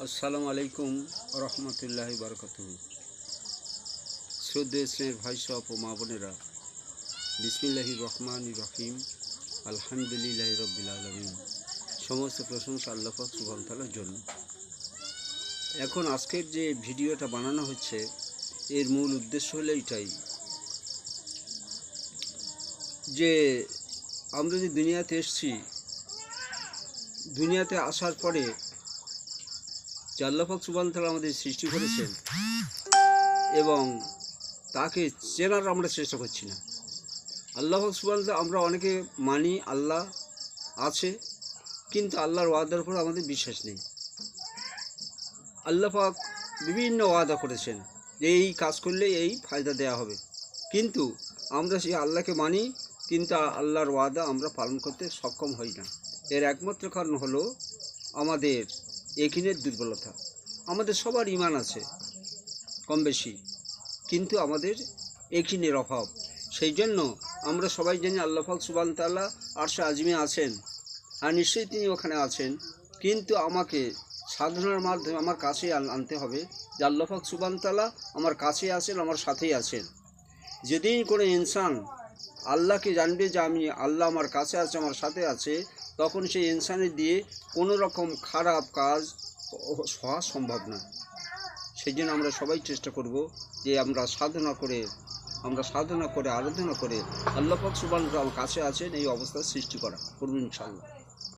আসসালামু আলাইকুম রহমতুল্লাহি বারকাতুহু। শ্রদ্ধেয় স্নেহের ভাই সহ ও মা বোনেরা, বিসমিল্লাহির রহমানির রহিম, আলহামদুলিল্লাহি রাব্বিল আলামিন। সমস্ত প্রশংসা আল্লাহ পাক সুবহানাহু ওয়া তাআলার জন্য। এখন আজকের যে ভিডিওটা বানানো হচ্ছে, এর মূল উদ্দেশ্য হলো এটাই যে আমরা যে দুনিয়াতে এসেছি, দুনিয়াতে আসার পরে যে আল্লাহ পাক সুবহানাহু ওয়া তাআলা আমাদের সৃষ্টি করেছেন এবং তাকে চেনার আমরা চেষ্টা করছি না। আল্লাহ পাক সুবহানাহু ওয়া তাআলা আমরা অনেকে মানি আল্লাহ আছে, কিন্তু আল্লাহর ওয়াদার উপর আমাদের বিশ্বাস নেই। আল্লাহ পাক বিভিন্ন ওয়াদা করেছেন যে এই কাজ করলে এই ফায়দা দেয়া হবে, কিন্তু আমরা সেই আল্লাহকে মানি, কিন্তু আল্লাহর ওয়াদা আমরা পালন করতে সক্ষম হই না। এর একমাত্র কারণ হলো আমাদের একিনের দুর্বলতা। আমাদের সবার ঈমান আছে কম বেশি, কিন্তু আমাদের একিনের অভাব। সেই জন্য আমরা সবাই জানি আল্লাহ পাক সুবহানাহু ওয়া তাআলা আরশে আজিমে আছেন, আর নিশ্চয়ই তিনি ওখানে আছেন, কিন্তু আমাকে সাধনার মাধ্যমে আমার কাছে আনতে হবে যে আল্লাহ পাক সুবহানাহু ওয়া তাআলা আমার কাছে আছেন, আমার সাথেই আছেন। যেদিন কোনো ইনসান আল্লাহকে জানবে যে আমি আল্লাহ আমার কাছে আছে, আমার সাথে আছে, তখন সেই ইনসানের দিয়ে কোনো রকম খারাপ কাজ হওয়া সম্ভব না। সেই জন্য আমরা সবাই চেষ্টা করব যে আমরা সাধনা করে আরাধনা করে আল্লাহ পাক সুবহানাহু ওয়া তাআলা কাছে আছেন এই অবস্থা সৃষ্টি করা করব ইনশাআল্লাহ।